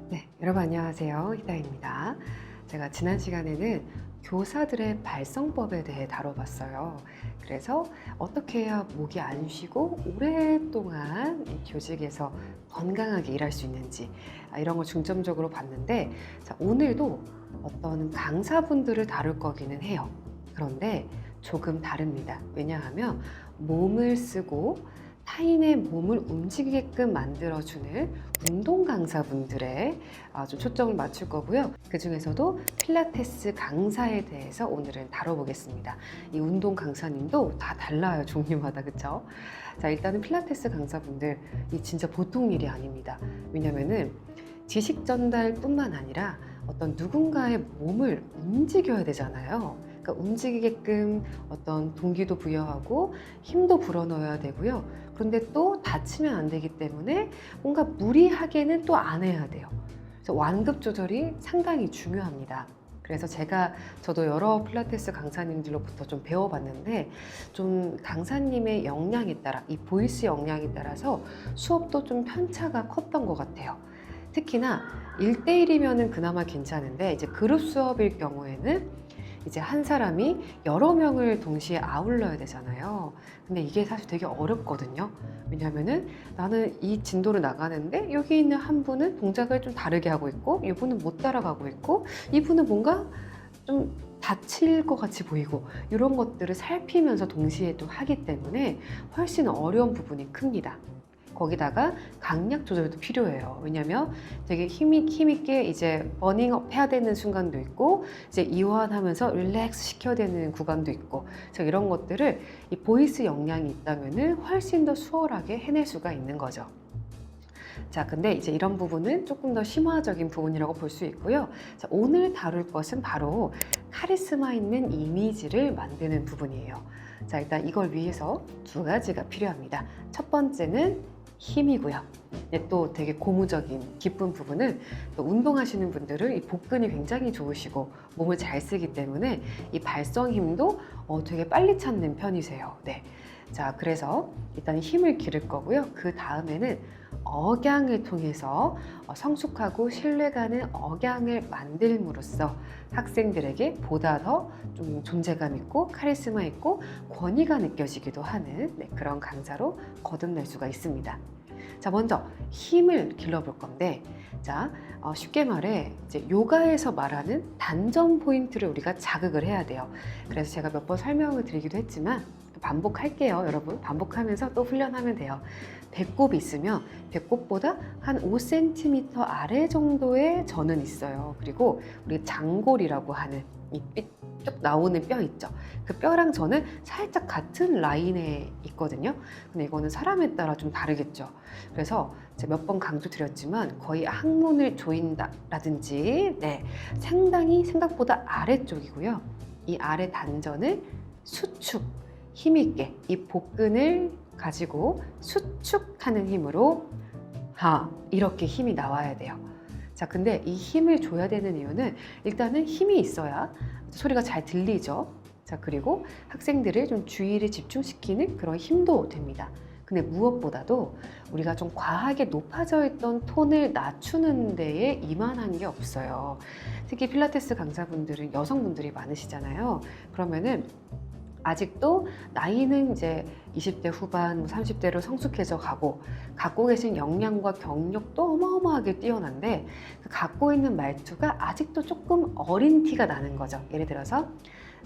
네, 여러분 안녕하세요. 희다입니다. 제가 지난 시간에는 교사들의 발성법에 대해 다뤄봤어요. 그래서 어떻게 해야 목이 안 쉬고 오랫동안 이 교직에서 건강하게 일할 수 있는지 이런 걸 중점적으로 봤는데, 자, 오늘도 어떤 강사분들을 다룰 거기는 해요. 그런데 조금 다릅니다. 왜냐하면 몸을 쓰고 타인의 몸을 움직이게끔 만들어주는 운동 강사분들의 좀 초점을 맞출 거고요. 그 중에서도 필라테스 강사에 대해서 오늘은 다뤄보겠습니다. 이 운동 강사님도 다 달라요, 종류마다. 그쵸? 자, 일단은 필라테스 강사분들, 이 진짜 보통 일이 아닙니다. 왜냐면은 지식 전달뿐만 아니라 어떤 누군가의 몸을 움직여야 되잖아요. 그러니까 움직이게끔 어떤 동기도 부여하고 힘도 불어넣어야 되고요. 그런데 또 다치면 안 되기 때문에 뭔가 무리하게는 또 안 해야 돼요. 그래서 완급 조절이 상당히 중요합니다. 그래서 저도 여러 필라테스 강사님들로부터 좀 배워봤는데, 좀 강사님의 역량에 따라, 이 보이스 역량에 따라서 수업도 좀 편차가 컸던 것 같아요. 특히나 1대1이면은 그나마 괜찮은데, 이제 그룹 수업일 경우에는 이제 한 사람이 여러 명을 동시에 아울러야 되잖아요. 근데 이게 사실 되게 어렵거든요. 왜냐면은 나는 이 진도를 나가는데 여기 있는 한 분은 동작을 좀 다르게 하고 있고, 이분은 못 따라가고 있고, 이분은 뭔가 좀 다칠 것 같이 보이고, 이런 것들을 살피면서 동시에 또 하기 때문에 훨씬 어려운 부분이 큽니다. 거기다가 강약 조절도 필요해요. 왜냐면 되게 힘있게 이제 버닝업 해야 되는 순간도 있고, 이제 이완하면서 릴렉스 시켜야 되는 구간도 있고, 그래서 이런 것들을 이 보이스 역량이 있다면은 훨씬 더 수월하게 해낼 수가 있는 거죠. 자, 근데 이제 이런 부분은 조금 더 심화적인 부분이라고 볼 수 있고요. 자, 오늘 다룰 것은 바로 카리스마 있는 이미지를 만드는 부분이에요. 자, 일단 이걸 위해서 두 가지가 필요합니다. 첫 번째는 힘이고요. 근데 또 되게 고무적인 기쁜 부분은, 또 운동하시는 분들은 이 복근이 굉장히 좋으시고 몸을 잘 쓰기 때문에 이 발성 힘도 되게 빨리 찾는 편이세요. 네. 자, 그래서 일단 힘을 기를 거고요. 그 다음에는 억양을 통해서 성숙하고 신뢰가는 억양을 만들므로써 학생들에게 보다 더 좀 존재감 있고 카리스마 있고 권위가 느껴지기도 하는, 그런 강사로 거듭날 수가 있습니다. 자, 먼저 힘을 길러볼 건데, 자, 쉽게 말해 이제 요가에서 말하는 단전 포인트를 우리가 자극을 해야 돼요. 그래서 제가 몇 번 설명을 드리기도 했지만 또 반복할게요. 여러분, 반복하면서 또 훈련하면 돼요. 배꼽이 있으면 배꼽보다 한 5cm 아래 정도의 전은 있어요. 그리고 우리 장골이라고 하는 이 쭉 나오는 뼈 있죠. 그 뼈랑 저는 살짝 같은 라인에 있거든요. 근데 이거는 사람에 따라 좀 다르겠죠. 그래서 제가 몇 번 강조드렸지만 거의 항문을 조인다라든지, 상당히 생각보다 아래쪽이고요. 이 아래 단전을 수축, 힘있게 이 복근을 가지고 수축하는 힘으로 이렇게 힘이 나와야 돼요. 자, 근데 이 힘을 줘야 되는 이유는 일단은 힘이 있어야 소리가 잘 들리죠. 자, 그리고 학생들을 좀 주의를 집중시키는 그런 힘도 됩니다. 근데 무엇보다도 우리가 좀 과하게 높아져 있던 톤을 낮추는 데에 이만한 게 없어요. 특히 필라테스 강사분들은 여성분들이 많으시잖아요. 그러면은 아직도 나이는 이제 20대 후반, 30대로 성숙해져 갖고 계신 역량과 경력도 어마어마하게 뛰어난데, 그 갖고 있는 말투가 아직도 조금 어린 티가 나는 거죠. 예를 들어서,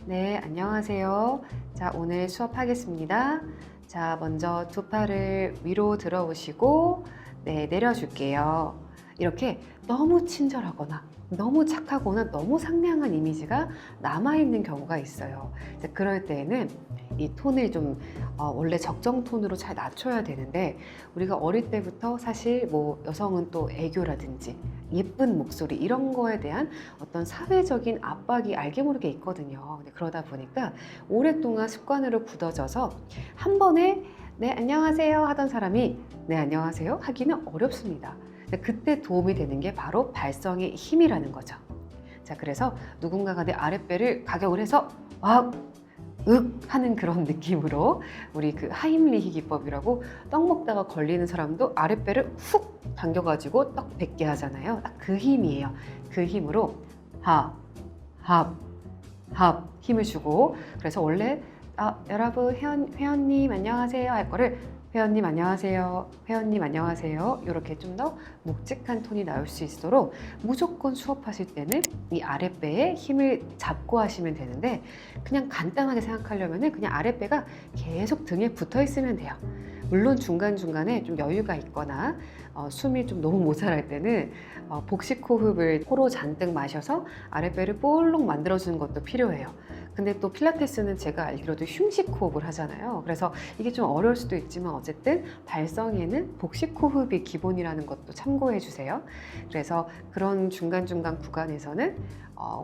네, 안녕하세요. 자, 오늘 수업하겠습니다. 자, 먼저 두 팔을 위로 들어오시고, 네, 내려줄게요. 이렇게 너무 친절하거나 너무 착하거나 너무 상냥한 이미지가 남아있는 경우가 있어요. 그럴 때에는 이 톤을 좀 원래 적정 톤으로 잘 낮춰야 되는데, 우리가 어릴 때부터 사실 뭐 여성은 또 애교라든지 예쁜 목소리 이런 거에 대한 어떤 사회적인 압박이 알게 모르게 있거든요. 근데 그러다 보니까 오랫동안 습관으로 굳어져서 한 번에 네, 안녕하세요 하던 사람이 네, 안녕하세요 하기는 어렵습니다. 그때 도움이 되는 게 바로 발성의 힘이라는 거죠. 자, 그래서 누군가가 내 아랫배를 가격을 해서 하는 그런 느낌으로 우리 그 하임리히 기법이라고 떡 먹다가 걸리는 사람도 아랫배를 훅 당겨가지고 떡 뱉게 하잖아요. 딱 그 힘이에요. 그 힘으로 합, 합, 합 힘을 주고 그래서 원래 여러분 회원님 안녕하세요 할 거를 회원님 안녕하세요, 회원님 안녕하세요 이렇게 좀 더 묵직한 톤이 나올 수 있도록 무조건 수업하실 때는 이 아랫배에 힘을 잡고 하시면 되는데 그냥 간단하게 생각하려면 그냥 아랫배가 계속 등에 붙어 있으면 돼요. 물론 중간중간에 좀 여유가 있거나 숨이 좀 너무 모자랄 때는 복식 호흡을 코로 잔뜩 마셔서 아랫배를 볼록 만들어주는 것도 필요해요. 근데 또 필라테스는 제가 알기로도 흉식 호흡을 하잖아요. 그래서 이게 좀 어려울 수도 있지만 어쨌든 발성에는 복식 호흡이 기본이라는 것도 참고해 주세요. 그래서 그런 중간중간 구간에서는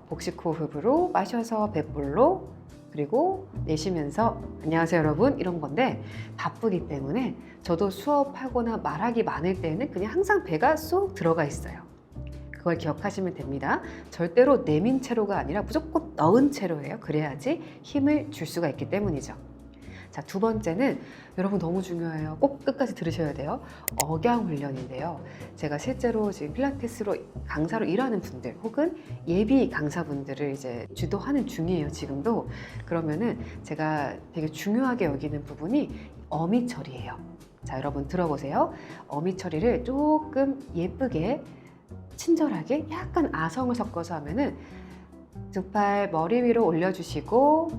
복식 호흡으로 마셔서 배볼로 그리고 내쉬면서 안녕하세요 여러분 이런 건데 바쁘기 때문에 저도 수업하거나 말하기 많을 때는 그냥 항상 배가 쏙 들어가 있어요. 그걸 기억하시면 됩니다. 절대로 내민 채로가 아니라 무조건 넣은 채로예요. 그래야지 힘을 줄 수가 있기 때문이죠. 자, 두 번째는 여러분 너무 중요해요. 꼭 끝까지 들으셔야 돼요. 억양 훈련인데요. 제가 실제로 지금 필라테스로 강사로 일하는 분들 혹은 예비 강사분들을 이제 주도하는 중이에요. 지금도. 그러면은 제가 되게 중요하게 여기는 부분이 어미 처리예요. 자, 여러분 들어보세요. 어미 처리를 조금 예쁘게 친절하게 약간 아성을 섞어서 하면은 두 팔 머리 위로 올려주시고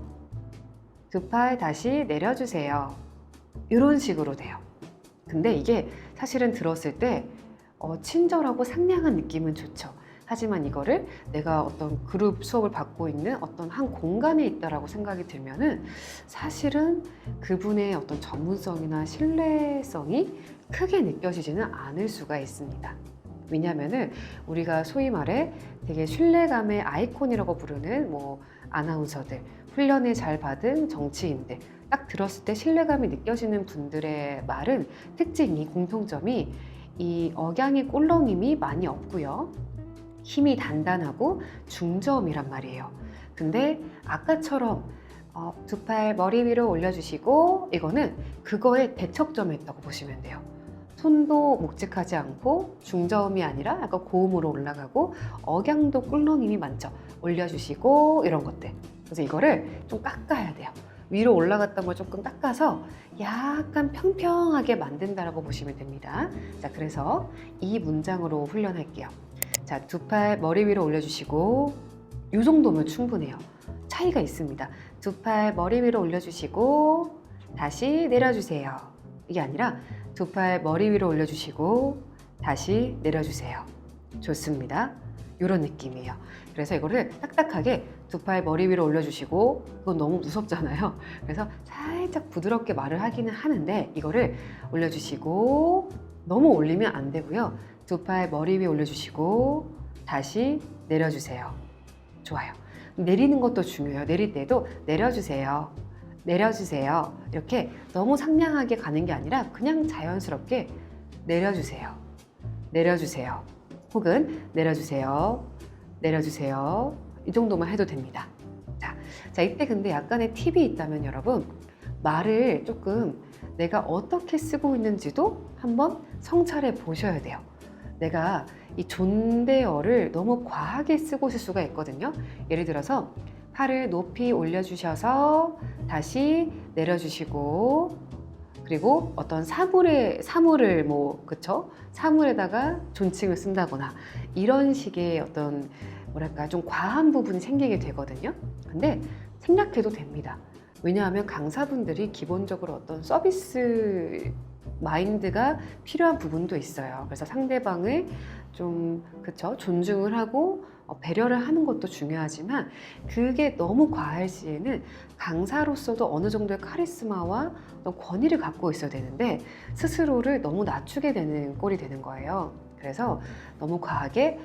두 팔 다시 내려주세요. 이런 식으로 돼요. 근데 이게 사실은 들었을 때 친절하고 상냥한 느낌은 좋죠. 하지만 이거를 내가 어떤 그룹 수업을 받고 있는 어떤 한 공간에 있다라고 생각이 들면은 사실은 그분의 어떤 전문성이나 신뢰성이 크게 느껴지지는 않을 수가 있습니다. 왜냐하면은 우리가 소위 말해 되게 신뢰감의 아이콘이라고 부르는 뭐 아나운서들, 훈련을 잘 받은 정치인들 딱 들었을 때 신뢰감이 느껴지는 분들의 말은 특징이 공통점이 이 억양의 꼴렁임이 많이 없고요. 힘이 단단하고 중저음이란 말이에요. 근데 아까처럼 두 팔 머리 위로 올려주시고 이거는 그거의 대척점에 있다고 보시면 돼요. 손도 묵직하지 않고 중저음이 아니라 약간 고음으로 올라가고 억양도 꿀렁임이 많죠. 올려주시고 이런 것들. 그래서 이거를 좀 깎아야 돼요. 위로 올라갔던 걸 조금 깎아서 약간 평평하게 만든다라고 보시면 됩니다. 자, 그래서 이 문장으로 훈련할게요. 자, 두 팔 머리 위로 올려주시고 이 정도면 충분해요. 차이가 있습니다. 두 팔 머리 위로 올려주시고 다시 내려주세요. 이게 아니라 두 팔 머리 위로 올려주시고 다시 내려주세요. 좋습니다. 이런 느낌이에요. 그래서 이거를 딱딱하게 두 팔 머리 위로 올려주시고 이건 너무 무섭잖아요. 그래서 살짝 부드럽게 말을 하기는 하는데 이거를 올려주시고 너무 올리면 안 되고요. 두 팔 머리 위에 올려주시고 다시 내려주세요. 좋아요. 내리는 것도 중요해요. 내릴 때도 내려주세요. 내려주세요. 이렇게 너무 상냥하게 가는 게 아니라 그냥 자연스럽게 내려주세요. 내려주세요. 혹은 내려주세요. 내려주세요. 이 정도만 해도 됩니다. 자, 이때 근데 약간의 팁이 있다면 여러분 말을 조금 내가 어떻게 쓰고 있는지도 한번 성찰해 보셔야 돼요. 내가 이 존대어를 너무 과하게 쓰고 있을 수가 있거든요. 예를 들어서 팔을 높이 올려주셔서 다시 내려주시고 그리고 어떤 사물을 뭐 그쵸? 사물에다가 존칭을 쓴다거나 이런 식의 어떤 뭐랄까 좀 과한 부분이 생기게 되거든요. 근데 생략해도 됩니다. 왜냐하면 강사분들이 기본적으로 어떤 서비스 마인드가 필요한 부분도 있어요. 그래서 상대방을 좀 그쵸? 존중을 하고 배려를 하는 것도 중요하지만 그게 너무 과할 시에는 강사로서도 어느 정도의 카리스마와 어떤 권위를 갖고 있어야 되는데 스스로를 너무 낮추게 되는 꼴이 되는 거예요. 그래서 너무 과하게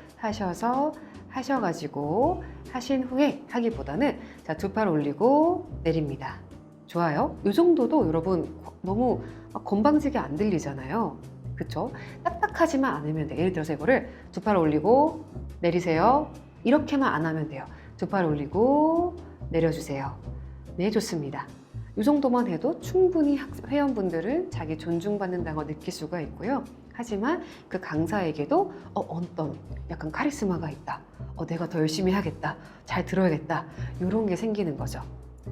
하셔가지고 하신 후에 하기보다는 자, 두 팔 올리고 내립니다. 좋아요. 이 정도도 여러분 너무 건방지게 안 들리잖아요. 그쵸? 딱딱하지만 않으면 돼요. 예를 들어서 이거를 두 팔 올리고 내리세요. 이렇게만 안 하면 돼요. 두 팔 올리고 내려주세요. 네, 좋습니다. 이 정도만 해도 충분히 회원분들은 자기 존중받는다는 걸 느낄 수가 있고요. 하지만 그 강사에게도 어떤 약간 카리스마가 있다. 내가 더 열심히 해야겠다. 잘 들어야겠다. 이런 게 생기는 거죠.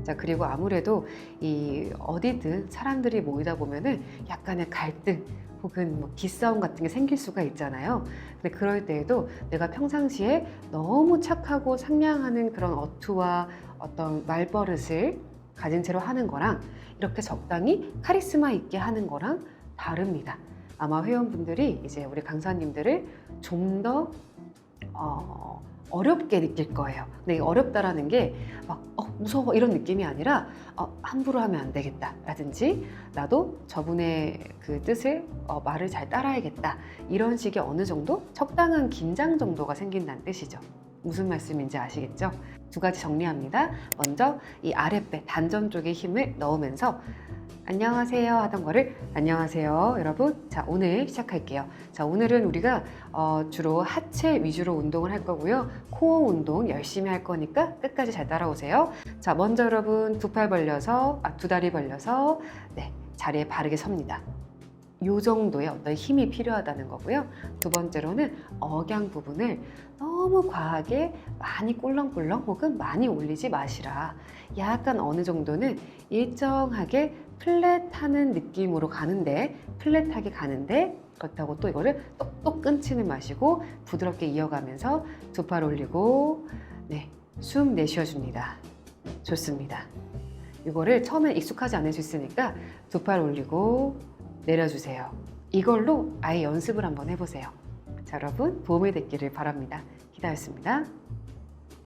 자, 그리고 아무래도 이 어디든 사람들이 모이다 보면은 약간의 갈등 혹은 뭐 기싸움 같은 게 생길 수가 있잖아요. 근데 그럴 때에도 내가 평상시에 너무 착하고 상냥하는 그런 어투와 어떤 말버릇을 가진 채로 하는 거랑 이렇게 적당히 카리스마 있게 하는 거랑 다릅니다. 아마 회원분들이 이제 우리 강사님들을 좀 더 어렵게 느낄 거예요. 근데 이 어렵다라는 게 막 무서워 이런 느낌이 아니라 함부로 하면 안 되겠다 라든지 나도 저분의 그 뜻을 말을 잘 따라야겠다 이런 식의 어느 정도 적당한 긴장 정도가 생긴다는 뜻이죠. 무슨 말씀인지 아시겠죠? 두 가지 정리합니다. 먼저 이 아랫배 단전 쪽에 힘을 넣으면서 안녕하세요 하던 거를 안녕하세요 여러분. 자, 오늘 시작할게요. 자, 오늘은 우리가 주로 하체 위주로 운동을 할 거고요. 코어 운동 열심히 할 거니까 끝까지 잘 따라오세요. 자, 먼저 여러분 두 팔 벌려서 두 다리 벌려서 네, 자리에 바르게 섭니다. 요 정도의 어떤 힘이 필요하다는 거고요. 두 번째로는 억양 부분을 너무 과하게 많이 꿀렁꿀렁 혹은 많이 올리지 마시라. 약간 어느 정도는 일정하게 플랫하는 느낌으로 가는데 플랫하게 가는데 그렇다고 또 이거를 똑똑 끊지는 마시고 부드럽게 이어가면서 두 팔 올리고 네, 숨 내쉬어줍니다. 좋습니다. 이거를 처음에 익숙하지 않을 수 있으니까 두 팔 올리고 내려주세요. 이걸로 아예 연습을 한번 해보세요. 자, 여러분 도움이 됐기를 바랍니다. 기다렸습니다.